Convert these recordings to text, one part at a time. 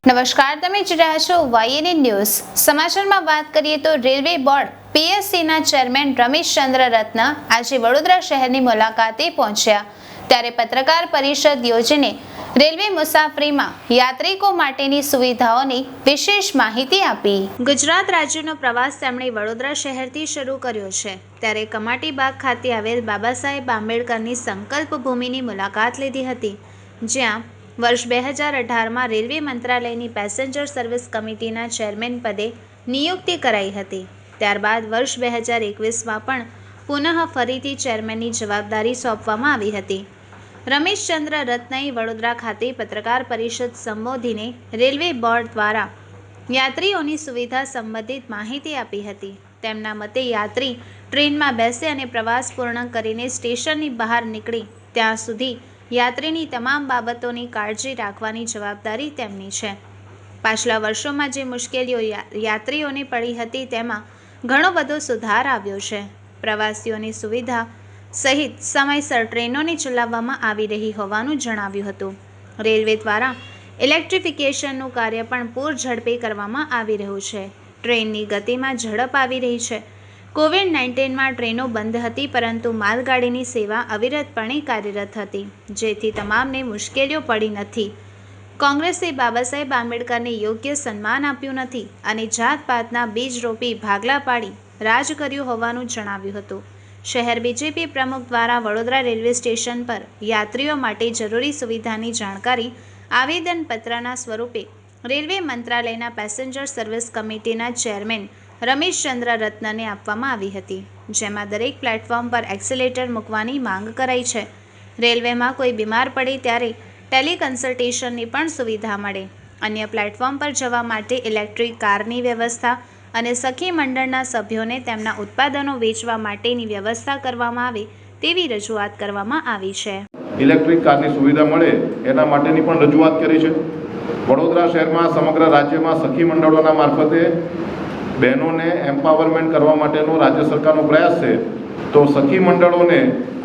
નમસ્કાર, તમે જોઈ રહ્યા છો YNN ન્યૂઝ. સમાચારમાં વાત કરીએ તો રેલવે બોર્ડ PSCના ચેરમેન રમેશચંદ્ર રત્ન આજે વડોદરા શહેરની મુલાકાતે પહોંચ્યા, ત્યારે પત્રકાર પરિષદ યોજીને રેલવે મુસાફરીમાં યાત્રિકો માટેની સુવિધાઓની વિશેષ માહિતી આપી. ગુજરાત રાજ્યનો પ્રવાસ તેમણે વડોદરા શહેરથી શરૂ કર્યો છે, ત્યારે કમાટી બાગ ખાતે આવેલ બાબા સાહેબ આંબેડકરની સંકલ્પ ભૂમિની મુલાકાત લીધી હતી, જ્યાં વર્ષ 2018માં રેલવે મંત્રાલયની પેસેન્જર સર્વિસ કમિટીના ચેરમેન પદે નિયુક્તિ કરાઈ હતી. ત્યારબાદ વર્ષ 2021માં પણ પુનઃ ફરીથી ચેરમેનની જવાબદારી સોંપવામાં આવી હતી. રમેશચંદ્ર રત્નએ વડોદરા ખાતે પત્રકાર પરિષદ સંબોધીને રેલવે બોર્ડ દ્વારા યાત્રીઓની સુવિધા સંબંધિત માહિતી આપી હતી. તેમના મતે યાત્રી ટ્રેનમાં બેસે અને પ્રવાસ પૂર્ણ કરીને સ્ટેશનની બહાર નીકળી ત્યાં સુધી યાત્રીની તમામ બાબતોની કાળજી રાખવાની જવાબદારી તેમની છે. પાછલા વર્ષોમાં જે મુશ્કેલીઓ યાત્રીઓને પડી હતી તેમાં ઘણો બધો સુધાર આવ્યો છે. પ્રવાસીઓની સુવિધા સહિત સમયસર ટ્રેનોને ચલાવવામાં આવી રહી હોવાનું જણાવ્યું હતું. રેલવે દ્વારા ઇલેક્ટ્રિફિકેશનનું કાર્ય પણ પૂર ઝડપે કરવામાં આવી રહ્યું છે. ટ્રેનની ગતિમાં ઝડપ આવી રહી છે. કોવિડ-19માં ટ્રેનો બંધ હતી, પરંતુ માલગાડીની સેવા અવિરતપણે કાર્યરત હતી, જેથી તમામને મુશ્કેલીઓ પડી નથી. કોંગ્રેસે બાબા સાહેબ આંબેડકરને યોગ્ય સન્માન આપ્યું નથી અને જાતપાતના બીજ રોપી ભાગલા પાડી રાજ કર્યું હોવાનું જણાવ્યું હતું. શહેર બીજેપી પ્રમુખ દ્વારા વડોદરા રેલવે સ્ટેશન પર યાત્રીઓ માટે જરૂરી સુવિધાની જાણકારી આવેદનપત્રના સ્વરૂપે રેલવે મંત્રાલયના પેસેન્જર સર્વિસ કમિટીના ચેરમેન રમેશચંદ્ર રત્નને આપવામાં આવી હતી, જેમાં દરેક પ્લેટફોર્મ પર એક્સિલેટર મૂકવાની માંગ કરાઈ છે. રેલવેમાં કોઈ બીમાર પડે ત્યારે ટેલિકન્સલ્ટેશનની પણ સુવિધા મળે. અન્ય પ્લેટફોર્મ પર જવા માટે ઇલેક્ટ્રિક કારની વ્યવસ્થા અને સખી મંડળના સભ્યોને તેમના ઉત્પાદનો વેચવા માટેની વ્યવસ્થા કરવામાં આવે તેવી રજૂઆત કરવામાં આવી છે. ઇલેક્ટ્રિક કારની સુવિધા મળે એના માટેની પણ રજૂઆત કરી છે. વડોદરા શહેરમાં સમગ્ર રાજ્યમાં સખી મંડળોના મારફતે બહેનોને એમ્પાવરમેન્ટ કરવા માટેનો રાજ્ય સરકારનો પ્રયાસ છે. તો સખી મંડળોને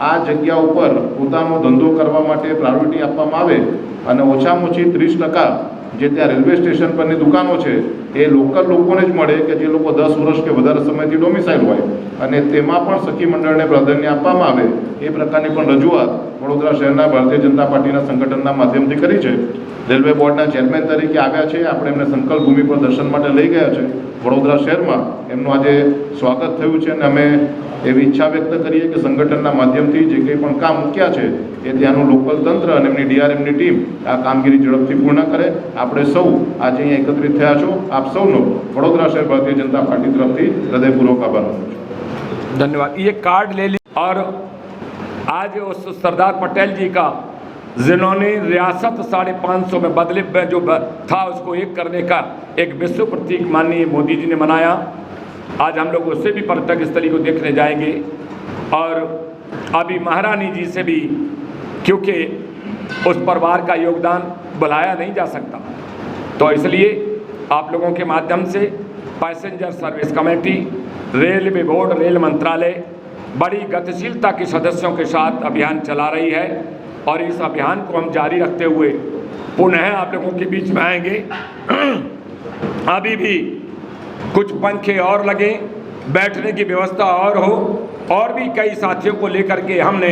આ જગ્યા ઉપર પોતાનો ધંધો કરવા માટે પ્રાયોરિટી આપવામાં આવે અને ઓછામાં ઓછી 30% જે ત્યાં રેલવે સ્ટેશન પરની દુકાનો છે એ લોકલ લોકોને જ મળે કે જે લોકો 10 વર્ષ કે વધારે સમયથી ડોમિસાઇલ હોય, અને તેમાં પણ સખી મંડળને પ્રાધાન્ય આપવામાં આવે એ પ્રકારની પણ રજૂઆત વડોદરા શહેરના ભારતીય જનતા પાર્ટીના સંગઠનના માધ્યમથી કરી છે. રેલવે બોર્ડના ચેરમેન તરીકે આવ્યા છે. આપણે એમને સંકલ્પ ભૂમિ પર દર્શન માટે લઈ ગયા છે. વડોદરા શહેરમાં એમનું આજે સ્વાગત થયું છે અને અમે એવી ઈચ્છા વ્યક્ત કરીએ કે સંગઠનના માધ્યમથી જે કંઈ પણ કામ મૂક્યા છે એ ત્યાંનું લોકલ તંત્ર અને એમની DRMની ટીમ આ કામગીરી ઝડપથી પૂર્ણ કરે. આપણે સૌ આજે અહીંયા એકત્રિત થયા છો. આપ સૌનો વડોદરા શહેર ભારતીય જનતા પાર્ટી તરફથી હૃદયપૂર્વક આભાર માનું છું. धन्यवाद. ये कार्ड ले ली और आज उस सरदार पटेल जी का जिन्होंने रियासत 550 में बदले में जो था उसको एक करने का एक विश्व प्रतीक माननीय मोदी जी ने मनाया. आज हम लोग उससे भी पर्यटक स्थली को देखने जाएंगे और अभी महारानी जी से भी, क्योंकि उस परिवार का योगदान बुलाया नहीं जा सकता, तो इसलिए आप लोगों के माध्यम से passenger service committee, railway board, rail मंत्रालय बड़ी गतिशीलता के सदस्यों के साथ अभियान चला रही है और इस अभियान को हम जारी रखते हुए पुनः आप लोगों के बीच में आएंगे. अभी भी कुछ पंखे और लगे, बैठने की व्यवस्था और हो, और भी कई साथियों को लेकर के हमने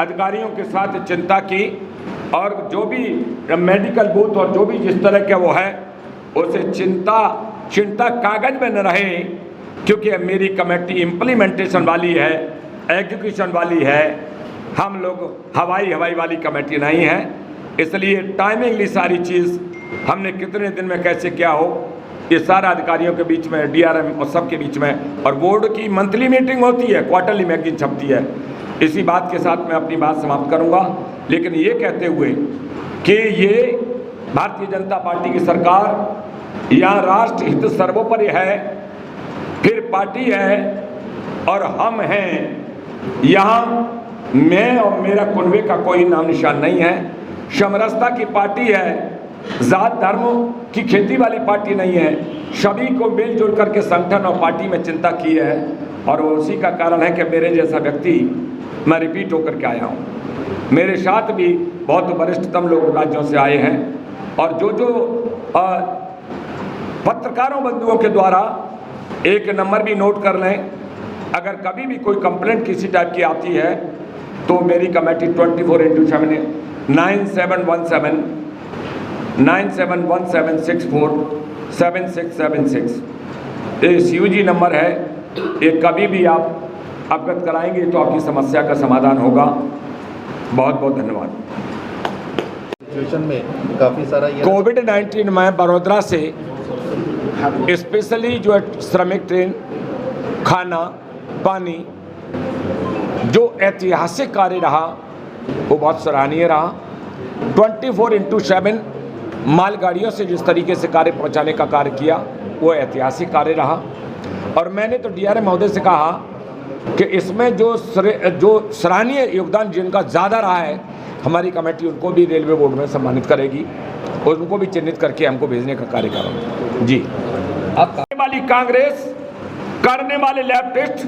अधिकारियों के साथ चिंता की और जो भी मेडिकल बूथ और जो भी जिस तरह का वो है उसे चिंता कागज में न रहे, क्योंकि मेरी कमेटी इम्प्लीमेंटेशन वाली है, एग्जीक्यूशन वाली है. हम लोग हवाई वाली कमेटी नहीं है, इसलिए टाइमिंगली सारी चीज़ हमने कितने दिन में कैसे क्या हो ये सारा अधिकारियों के बीच में, DRM और सबके बीच में, और बोर्ड की मंथली मीटिंग होती है, क्वार्टरली मैगजीन छपती है. इसी बात के साथ मैं अपनी बात समाप्त करूंगा, लेकिन ये कहते हुए कि ये भारतीय जनता पार्टी की सरकार, यहाँ राष्ट्र हित सर्वोपरि है, फिर पार्टी है और हम हैं. यहाँ मैं और मेरा कुनबे का कोई नाम निशान नहीं है. समरसता की पार्टी है, जात धर्म की खेती वाली पार्टी नहीं है. सभी को मिलजुल करके संगठन और पार्टी में चिंता की है और उसी का कारण है कि मेरे जैसा व्यक्ति मैं रिपीट होकर के आया हूँ. मेरे साथ भी बहुत वरिष्ठतम लोग राज्यों से आए हैं और जो पत्रकारों बंधुओं के द्वारा एक नंबर भी नोट कर लें, अगर कभी भी कोई कंप्लेंट किसी टाइप की आती है तो मेरी कमेटी 24/7 9717647676 ये CUG नंबर है। ये कभी भी आप अवगत कराएंगे तो आपकी समस्या का समाधान होगा। बहुत बहुत धन्यवाद। सिचुएशन में काफ़ी सारा ये कोविड-19 में बड़ोदरा से स्पेशली जो है श्रमिक ट्रेन, खाना, पानी, जो ऐतिहासिक कार्य रहा वो बहुत सराहनीय रहा। 24/7 मालगाड़ियों से जिस तरीके से कार्य पहुंचाने का कार्य किया वो ऐतिहासिक कार्य रहा। और मैंने तो DRM महोदय से कहा कि इसमें जो सराहनीय योगदान जिनका ज़्यादा रहा है, हमारी कमेटी उनको भी रेलवे बोर्ड में सम्मानित करेगी और उनको भी चिन्हित करके हमको भेजने का कार्य करेंगे। जी, अब करने वाली कांग्रेस, करने वाले लेफ्टिस्ट,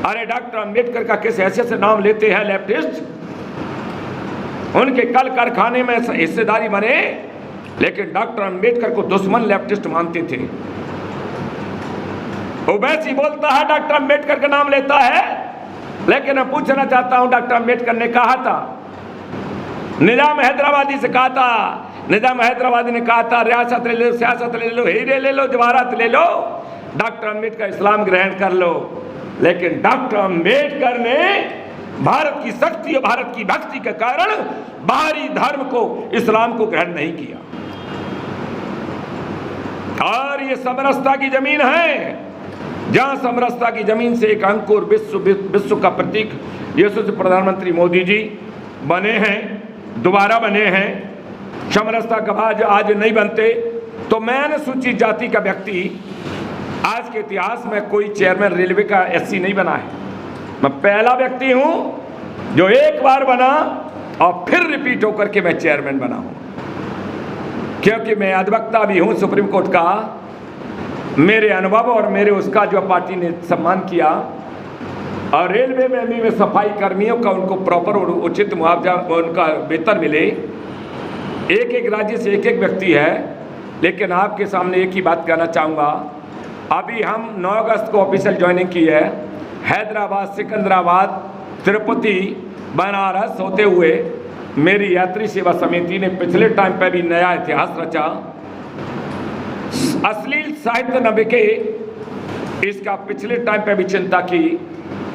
अरे डॉक्टर अम्बेडकर का किस हैसियत से नाम लेते हैं लेफ्टिस्ट? उनके कल कारखाने में हिस्सेदारी बने, लेकिन डॉक्टर अम्बेडकर को दुश्मन लेफ्टिस्ट मानते थे। ओवैसी बोलता है डॉक्टर अम्बेडकर का नाम लेता है, लेकिन मैं पूछना चाहता हूं, डॉक्टर अम्बेडकर ने कहा था, निजाम हैदराबादी से कहा था, निजाम हैदराबादी ने कहा था रियासत ले लो, सियासत ले लो, हीरे ले लो, जवाहरात ले लो, डॉक्टर अम्बेडकर इस्लाम ग्रहण कर लो। लेकिन डॉक्टर अम्बेडकर ने भारत की शक्ति और भारत की भक्ति के कारण बाहरी धर्म को, इस्लाम को ग्रहण नहीं किया। और ये समरसता की जमीन है, जहां समरसता की जमीन से एक अंकुर विश्व का प्रतीक यशस्वी प्रधानमंत्री मोदी जी बने हैं, दोबारा बने हैं। समरसता का आज नहीं बनते तो मैं अनुसूचित जाति का व्यक्ति आज के इतिहास में कोई चेयरमैन रेलवे का SC नहीं बना है। मैं पहला व्यक्ति हूं जो एक बार बना और फिर रिपीट होकर के मैं चेयरमैन बना हूं, क्योंकि मैं अधिवक्ता भी हूं सुप्रीम कोर्ट का। मेरे अनुभव और मेरे उसका जो पार्टी ने सम्मान किया, और रेलवे में भी सफाई कर्मियों का उनको प्रॉपर उचित मुआवजा, उनका वेतन मिले। एक एक राज्य से एक एक व्यक्ति है, लेकिन आपके सामने एक ही बात कहना चाहूँगा, अभी हम 9 अगस्त को ऑफिशियल ज्वाइनिंग की है। हैदराबाद, सिकंदराबाद, तिरुपति, बनारस होते हुए मेरी यात्री सेवा समिति ने पिछले टाइम पे भी नया इतिहास रचा। अश्लील साहित्य न बिके, इसका पिछले टाइम पे भी चिंता की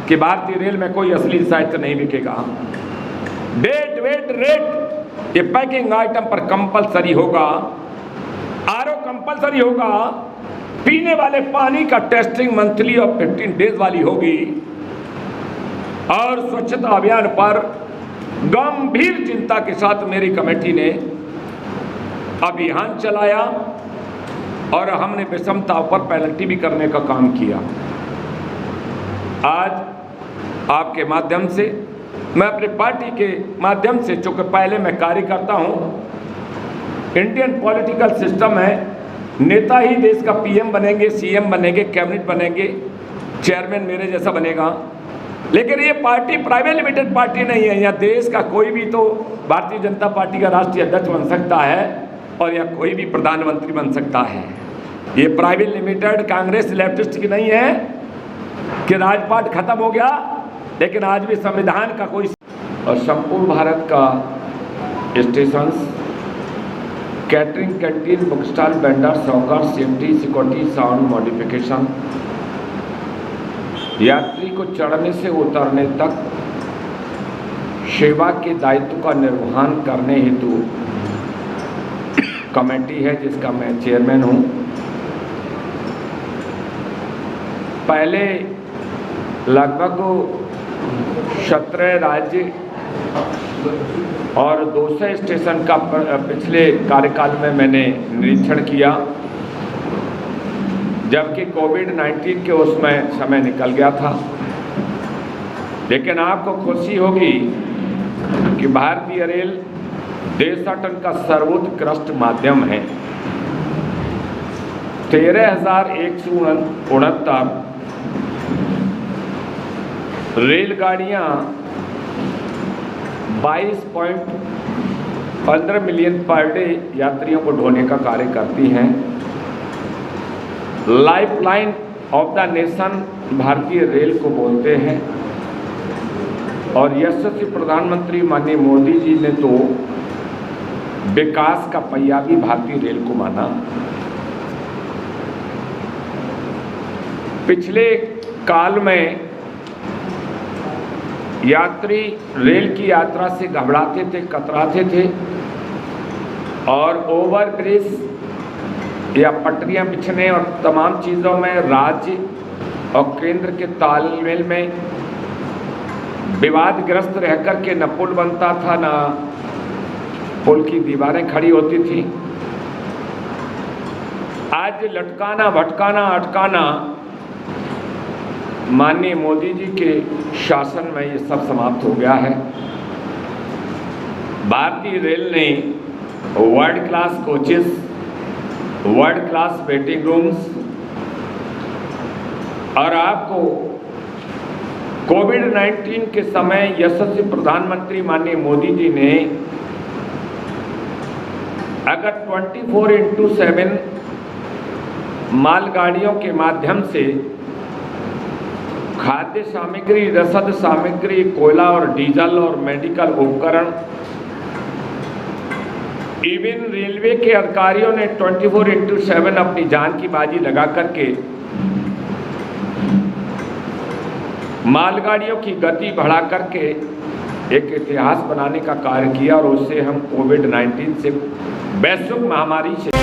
कि भारतीय रेल में कोई अश्लील साहित्य नहीं बिकेगा। डेट वेट रेट ये पैकिंग आइटम पर कंपलसरी होगा। RO कंपलसरी होगा। पीने वाले पानी का टेस्टिंग मंथली और 15 डेज वाली होगी। और स्वच्छता अभियान पर गंभीर चिंता के साथ मेरी कमेटी ने अभियान चलाया और हमने विषमता पर पेनल्टी भी करने का काम किया। आज आपके माध्यम से, मैं अपनी पार्टी के माध्यम से, चूँकि पहले मैं कार्य करता हूँ, इंडियन पॉलिटिकल सिस्टम है, नेता ही देश का PM बनेंगे, CM बनेंगे, कैबिनेट बनेंगे, चेयरमैन मेरे जैसा बनेगा। लेकिन ये पार्टी प्राइवेट लिमिटेड पार्टी नहीं है। यहाँ देश का कोई भी तो भारतीय जनता पार्टी का राष्ट्रीय अध्यक्ष बन सकता है और या कोई भी प्रधानमंत्री बन सकता है। ये प्राइवेट लिमिटेड कांग्रेस लेफ्टिस्ट की नहीं है कि राजपाट खत्म हो गया, लेकिन आज भी संविधान का कोई, और संपूर्ण भारत का station, catering, canteen, book stall, vendor, soccer, safety, security, sound modification, यात्री को चढ़ने से उतरने तक सेवा के दायित्व का निर्वहन करने हेतु कमेटी है जिसका मैं चेयरमैन हूँ। पहले लगभग 17 राज्य और 200 स्टेशन का पिछले कार्यकाल में मैंने निरीक्षण किया, जबकि कोविड-19 के उसमें समय निकल गया था। लेकिन आपको खुशी होगी कि भारतीय रेल देशाटन का सर्वोत्कृष्ट माध्यम है। 13,169 रेलगाड़ियाँ 15 मिलियन पर डे यात्रियों को ढोने का कार्य करती हैं। लाइफलाइन ऑफ द नेशन भारतीय रेल को बोलते हैं। और यशस्वी प्रधानमंत्री माननीय मोदी जी ने तो विकास का पहिया भी भारतीय रेल को माना। पिछले काल में यात्री रेल की यात्रा से घबराते थे, कतराते थे और ओवरब्रिज या पटरियां बिछने और तमाम चीज़ों में राज्य और केंद्र के तालमेल में विवादग्रस्त रह कर के न पुल बनता था, न पुल की दीवारें खड़ी होती थी। आज लटकाना, भटकाना, अटकाना माननीय मोदी जी के शासन में ये सब समाप्त हो गया है। भारतीय रेल ने world class coaches, world class waiting rooms और आपको कोविड-19 के समय यशस्वी प्रधानमंत्री माननीय मोदी जी ने अगर 24/7 मालगाड़ियों के माध्यम से खाद्य सामग्री, रसद सामग्री, कोयला और डीजल और मेडिकल उपकरण, इवन रेलवे के अधिकारियों ने 24/7 अपनी जान की बाजी लगा करके मालगाड़ियों की गति बढ़ा करके एक इतिहास बनाने का कार्य किया और उससे हम कोविड-19 से, वैश्विक महामारी से